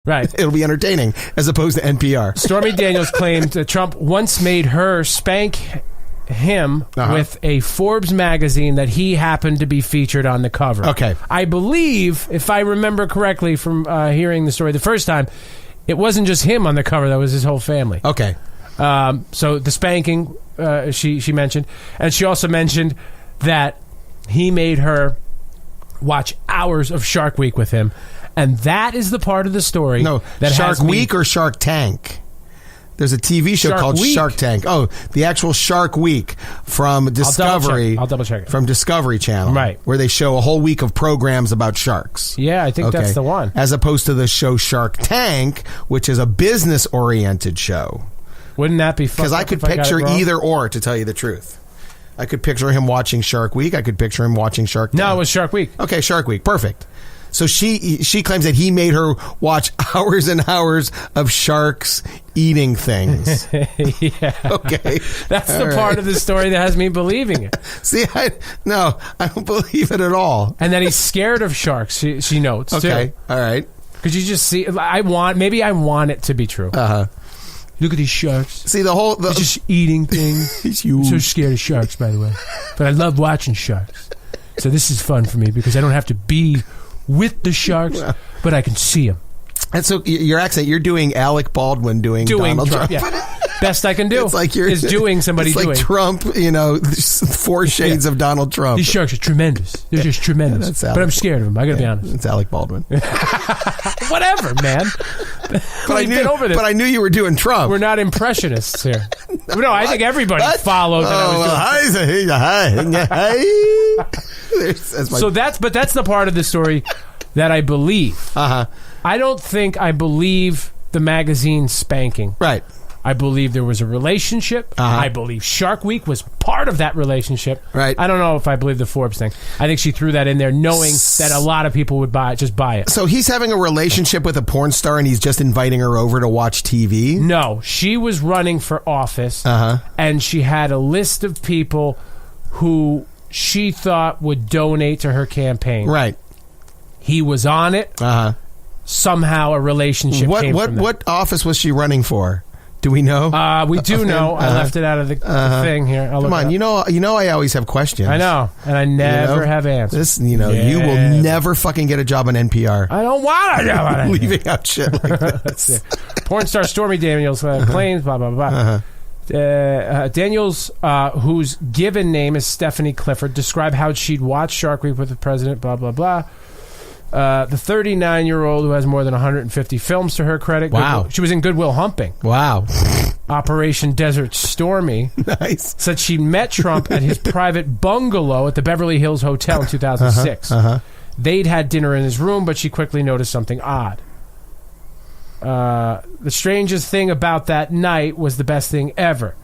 Right. It'll be entertaining as opposed to NPR. Stormy Daniels claimed that Trump once made her spank him with a Forbes magazine that he happened to be featured on the cover. Okay. I believe, if I remember correctly from hearing the story the first time, it wasn't just him on the cover. That was his whole family. Okay. So the spanking, she mentioned. And she also mentioned that he made her watch hours of Shark Week with him. And that is the part of the story that Shark Week or Shark Tank? There's a TV show called Shark Tank. Oh, the actual Shark Week from Discovery. I'll double check it. From Discovery Channel. Right. Where they show a whole week of programs about sharks. Yeah, I think that's the one. As opposed to the show Shark Tank, which is a business-oriented show. Wouldn't that be fun? Because I could picture either or, to tell you the truth. I could picture him watching Shark Week. I could picture him watching Shark Tank. No, it was Shark Week. Okay, Shark Week. Perfect. So she claims that he made her watch hours and hours of sharks eating things. Yeah. Okay. That's the part of the story that has me believing it. See, I don't believe it at all. And that he's scared of sharks, she notes, too. Okay. All right. Because you just see, maybe I want it to be true. Uh-huh. Look at these sharks. See, They're just eating things. He's huge. I'm so scared of sharks, by the way. But I love watching sharks. So this is fun for me because I don't have to be with the sharks, but I can see them. And so your accent, you're doing Alec Baldwin doing Donald Trump. Yeah. Best I can do it's like is doing somebody doing. It's like Trump, 4 shades of Donald Trump. These sharks are tremendous. They're just tremendous. But I'm scared of them. I got to be honest. It's Alec Baldwin. Whatever, man. But I knew you were doing Trump. We're not impressionists here. No, I think everybody followed that I was doing. So that's the part of the story that I believe. Uh-huh. I don't think I believe the magazine spanking. Right. I believe there was a relationship. Uh-huh. I believe Shark Week was part of that relationship. Right. I don't know if I believe the Forbes thing. I think she threw that in there knowing that a lot of people would buy it. So he's having a relationship with a porn star and he's just inviting her over to watch TV? No. She was running for office and she had a list of people who she thought would donate to her campaign. Right. He was on it. Somehow a relationship came from that. What office was she running for? Do we know? We do know. I left it out of the thing here. Come on, you know I always have questions. I know, and I never have answers. You will never fucking get a job on NPR. I don't want a job on NPR. Leaving out shit like this. Porn star Stormy Daniels claims blah blah blah. Daniels, whose given name is Stephanie Clifford, described how she'd watch Shark Week with the president. Blah blah blah. The 39-year-old who has more than 150 films to her credit. Wow. She was in Good Will Hunting. Wow. Operation Desert Stormy. Nice. Said she met Trump at his private bungalow at the Beverly Hills Hotel in 2006. They'd had dinner in his room, but she quickly noticed something odd. The strangest thing about that night was the best thing ever.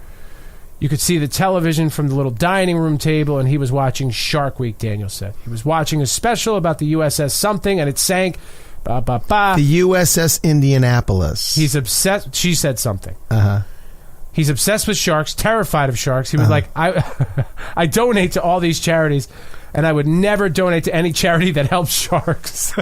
You could see the television from the little dining room table, and he was watching Shark Week, Daniel said. He was watching a special about the USS something, and it sank. Bah, bah, bah. The USS Indianapolis. He's obsessed. She said something. He's obsessed with sharks, terrified of sharks. He was like, I donate to all these charities, and I would never donate to any charity that helps sharks.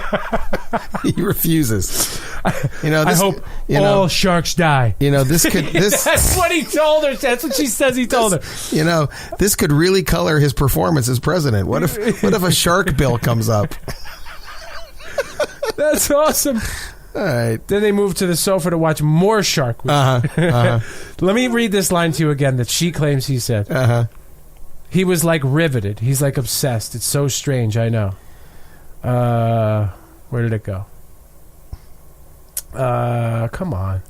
He refuses. I hope all sharks die. This could. That's what he told her. That's what she says he told her. This could really color his performance as president. What if a shark bill comes up? That's awesome. All right. Then they moved to the sofa to watch more Shark Week. Let me read this line to you again that she claims he said. He was like riveted. He's like obsessed. It's so strange. I know. Where did it go? Come on.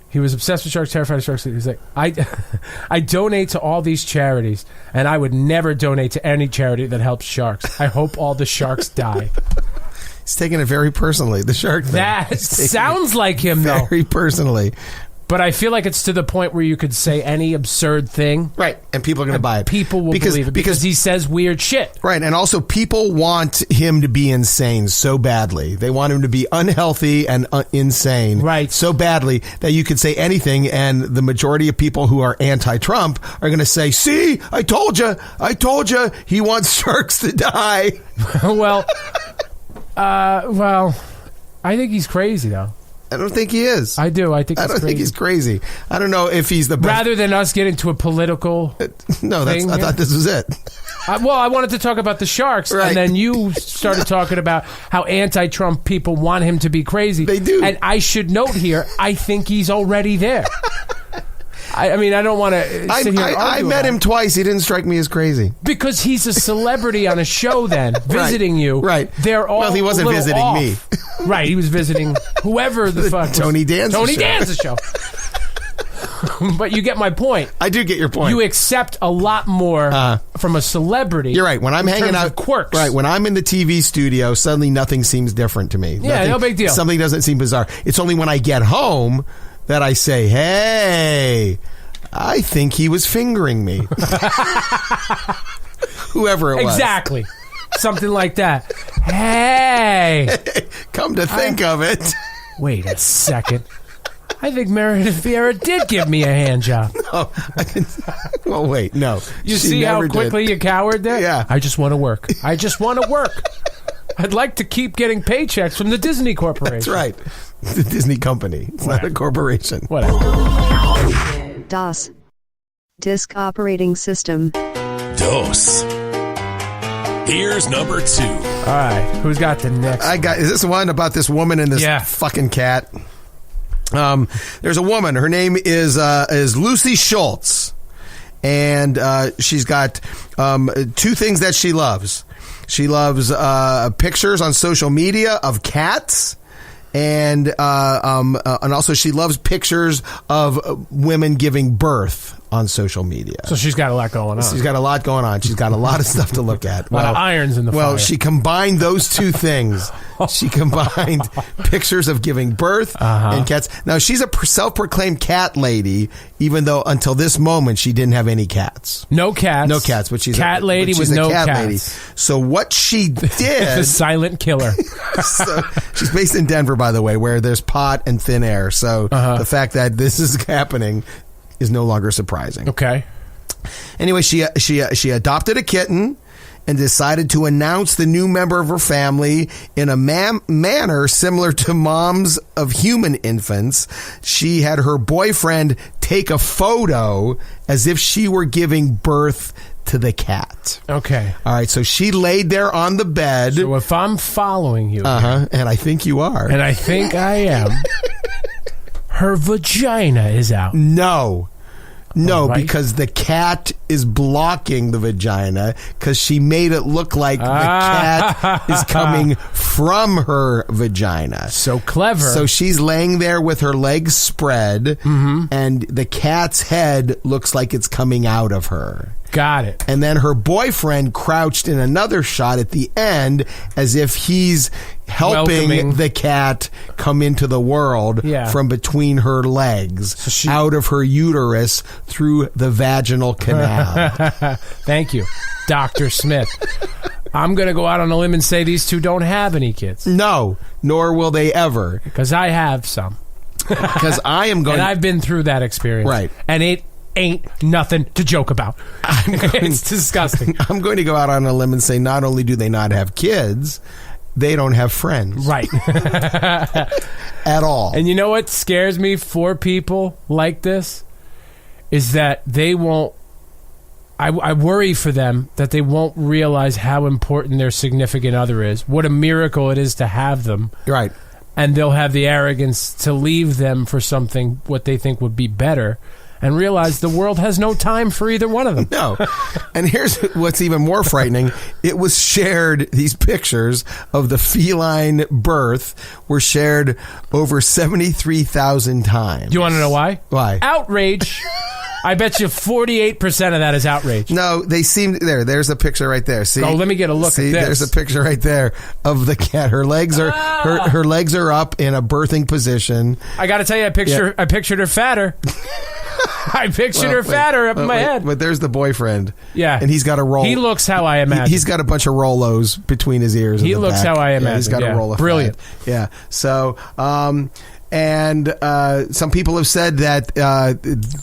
He was obsessed with sharks, terrified of sharks. He was like, I donate to all these charities, and I would never donate to any charity that helps sharks. I hope all the sharks die. He's taking it very personally, the shark thing. That sounds like him, though. Very personally. But I feel like it's to the point where you could say any absurd thing. Right. And people are going to buy it. People will believe it because he says weird shit. Right. And also people want him to be insane so badly. They want him to be unhealthy and insane. Right. So badly that you could say anything, and the majority of people who are anti-Trump are going to say, see, I told you, he wants sharks to die. Well, I think he's crazy, though. I don't think he is. I do. I think think he's crazy. I don't know if he's the best. Rather than us get into a political No, I thought this was it. I wanted to talk about the Sharks, right. and then you started talking about how anti-Trump people want him to be crazy. They do. And I should note here, I think he's already there. I mean, I don't want to sit here and argue I met him twice. He didn't strike me as crazy. Because he's a celebrity on a show then, visiting you. Right. They're all Well, he wasn't visiting off. me. Right, he was visiting whoever the fuck Tony Danza show. But you get my point. I do get your point. You accept a lot more from a celebrity. You're right. When I'm hanging out, quirks. Right. When I'm in the TV studio, suddenly nothing seems different to me. Yeah, no big deal. Something doesn't seem bizarre. It's only when I get home that I say, "Hey, I think he was fingering me." Whoever it was. Exactly. Something like that. Hey. Come to think of it. Wait a second. I think Meredith Vieira did give me a hand job. No, well, wait, no. You see how quickly you cowered there? Yeah. I just want to work. I'd like to keep getting paychecks from the Disney Corporation. That's right. The Disney company. It's not a corporation. Whatever. DOS. Disk Operating System. DOS. Here's number 2. All right. Who's got the next? Is this one about this woman and this fucking cat? There's a woman. Her name is Lucy Schultz, and she's got 2 things that she loves. She loves pictures on social media of cats, and also she loves pictures of women giving birth on social media. So she's got a lot going on. She's got a lot going on. She's got a lot of stuff to look at. A lot of irons in the fire. Well, she combined those 2 things. She combined pictures of giving birth and cats. Now, she's a self-proclaimed cat lady, even though until this moment she didn't have any cats. No cats. No cats, but she's cat lady with no cats. So what she did... The silent killer. So, she's based in Denver, by the way, where there's pot and thin air. So the fact that this is happening is no longer surprising. Okay. Anyway, she adopted a kitten and decided to announce the new member of her family in a manner similar to moms of human infants. She had her boyfriend take a photo as if she were giving birth to the cat. Okay. All right, so she laid there on the bed. So if I'm following you, and I think you are. And I think I am. Her vagina is out. No, right. because the cat is blocking the vagina because she made it look like the cat is coming from her vagina. So clever. So she's laying there with her legs spread, and the cat's head looks like it's coming out of her. Got it. And then her boyfriend crouched in another shot at the end as if he's helping the cat come into the world from between her legs, out of her uterus through the vaginal canal. Thank you, Dr. Smith. I'm going to go out on a limb and say these 2 don't have any kids. No, nor will they ever. Because I have some. Because I am going... And I've been through that experience. Right. And it ain't nothing to joke about. It's disgusting. I'm going to go out on a limb and say not only do they not have kids, they don't have friends. Right. At all. And you know what scares me for people like this? Is that they won't... I worry for them that they won't realize how important their significant other is. What a miracle it is to have them. Right. And they'll have the arrogance to leave them for something what they think would be better, and realize the world has no time for either one of them. No. And here's what's even more frightening. It was shared, these pictures of the feline birth were shared over 73,000 times. Do you want to know why? Why? Outrage. I bet you 48% of that is outrage. No, they seem... There's a picture right there. See? Oh, let me get a look at this. There's a picture right there of the cat. Her legs are her legs are up in a birthing position. I got to tell you, I pictured her fatter. I pictured her fatter up in my head. But there's the boyfriend. Yeah. And he's got a roll. He looks how I imagine. He's got a bunch of Rollos between his ears. He looks how I imagine. Yeah, he's got a roll of brilliant. fat. Yeah. So, and some people have said that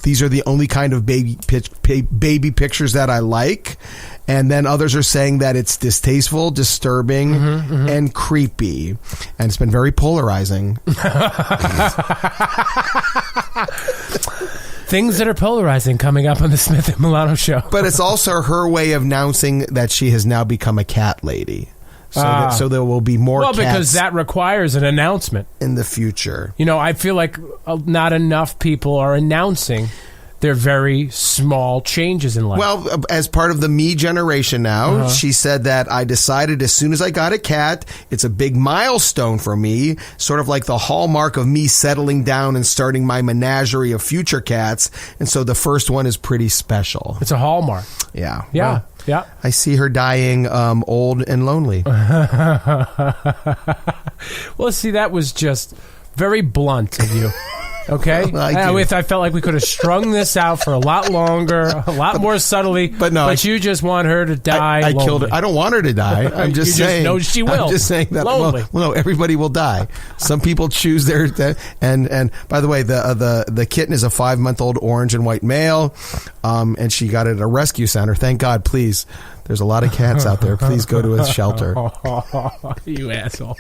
these are the only kind of baby pictures that I like. And then others are saying that it's distasteful, disturbing, and creepy. And it's been very polarizing. Things that are polarizing coming up on the Smith and Milano show. But it's also her way of announcing that she has now become a cat lady. So there will be more cats. Well, because that requires an announcement. In the future. You know, I feel like not enough people are announcing their very small changes in life. Well, as part of the me generation now, she said that I decided as soon as I got a cat, it's a big milestone for me, sort of like the hallmark of me settling down and starting my menagerie of future cats. And so the first one is pretty special. It's a hallmark. Yeah. Yeah. Well, yeah. I see her dying old and lonely. Well, see, that was just very blunt of you. Okay? I felt like we could have strung this out for a lot longer, a lot more subtly. But no. But you just want her to die. I killed her. I don't want her to die. I'm just saying. No, she will. I'm just saying that. Well, no, everybody will die. Some people choose their. And by the way, the kitten is a 5-month-old orange and white male, and she got it at a rescue center. Thank God. Please. There's a lot of cats out there. Please go to a shelter. You asshole.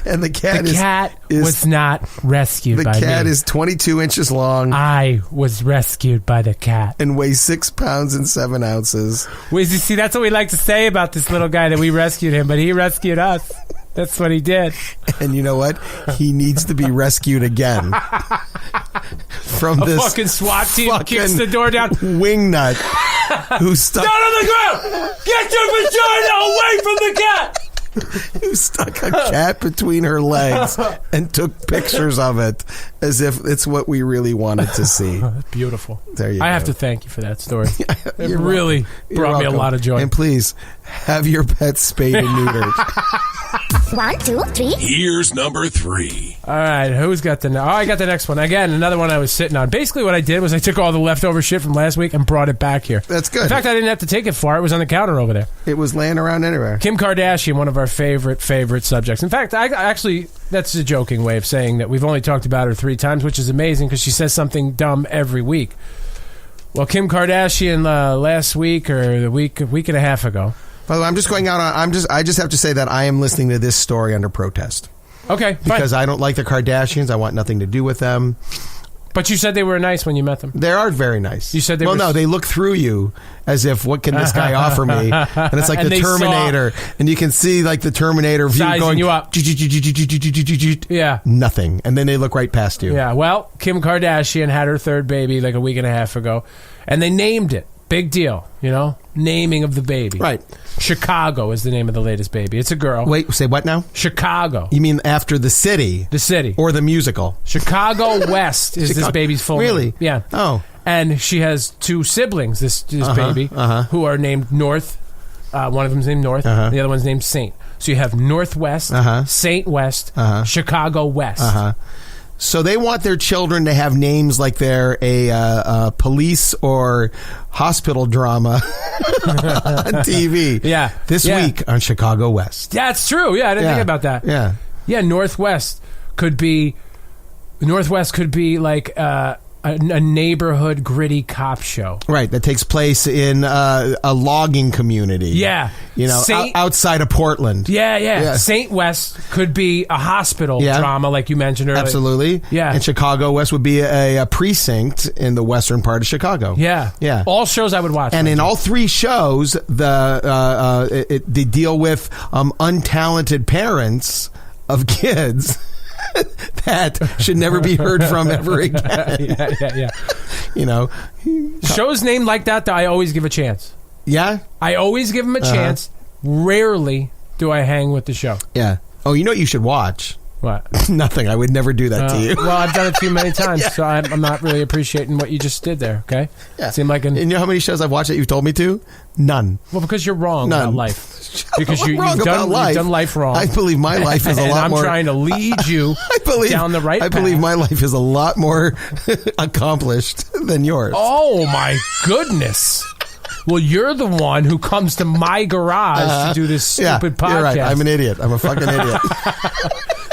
And the cat was not rescued by me. The cat is 22 inches long. I was rescued by the cat. And weighs 6 pounds and 7 ounces. Well, you see, that's what we like to say about this little guy, that we rescued him, but he rescued us. That's what he did. And you know what? He needs to be rescued again. From this fucking SWAT team kicks the door down. Wingnut who's stuck down on the ground. Get your vagina away from the cat. Who stuck a cat between her legs and took pictures of it as if it's what we really wanted to see. Beautiful. There you go. I have to thank you for that story. It really brought me a lot of joy. And please, have your pets spayed and neutered. 1, 2, 3. Here's number 3. All right, who's got the... Oh, I got the next one. Again, another one I was sitting on. Basically what I did was I took all the leftover shit from last week and brought it back here. That's good. In fact, I didn't have to take it far. It was on the counter over there. It was laying around anywhere. Kim Kardashian, one of our favorite subjects. In fact, I actually... That's a joking way of saying that we've only talked about her 3 times, which is amazing because she says something dumb every week. Well, Kim Kardashian last week or a week and a half ago. By the way, I'm just going out on. I just have to say that I am listening to this story under protest. Okay, because I don't like the Kardashians. I want nothing to do with them. But you said they were nice when you met them. They are very nice. You said they were... no, they look through you as if, what can this guy offer me? And it's like the Terminator. And you can see like the Terminator view going... you up. Yeah. Nothing. And then they look right past you. Yeah, well, Kim Kardashian had her 3rd baby like a week and a half ago. And they named it. Big deal, you know? Naming of the baby. Right. Chicago is the name of the latest baby. It's a girl. Wait, say what now? Chicago. You mean after the city? The city. Or the musical? Chicago West is this baby's full name. Really? Yeah. Oh. And she has 2 siblings, this baby, who are named North. One of them's named North, the other one's named Saint. So you have Northwest, Saint West, Chicago West. So they want their children to have names like they're a police or hospital drama on TV. Yeah. This week on Chicago West. Yeah, it's true. Yeah, I didn't think about that. Yeah. Yeah, Northwest could be like a neighborhood gritty cop show. Right, that takes place in a logging community. Yeah. You know, outside of Portland. Yeah. Saint West could be a hospital drama, like you mentioned earlier. Absolutely. Yeah. And Chicago West would be a precinct in the western part of Chicago. Yeah. Yeah. All shows I would watch. And in all 3 shows, they deal with untalented parents of kids that should never be heard from ever again. Yeah. You know, shows named like that, I always give a chance. Yeah, I always give them a chance. Rarely do I hang with the show. Yeah. Oh, you know what you should watch? What? Nothing. I would never do that to you. Well, I've done it too many times, so I'm not really appreciating what you just did there. Okay. Yeah. Seemed like and you know how many shows I've watched that you've told me to? None. Well, because you're wrong about life. Because you've done life wrong. I believe my life is a lot more... I'm trying to lead you down the right path. I believe my life is a lot more accomplished than yours. Oh, my goodness. Well, you're the one who comes to my garage to do this stupid podcast. You're right. I'm an idiot. I'm a fucking idiot.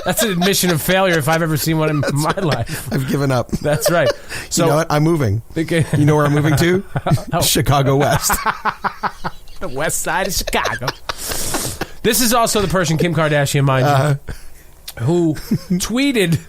That's an admission of failure if I've ever seen one in my life. I've given up. That's right. So you know what? I'm moving. You know where I'm moving to? Chicago West. The west side of Chicago. This is also the person, Kim Kardashian, mind you, who tweeted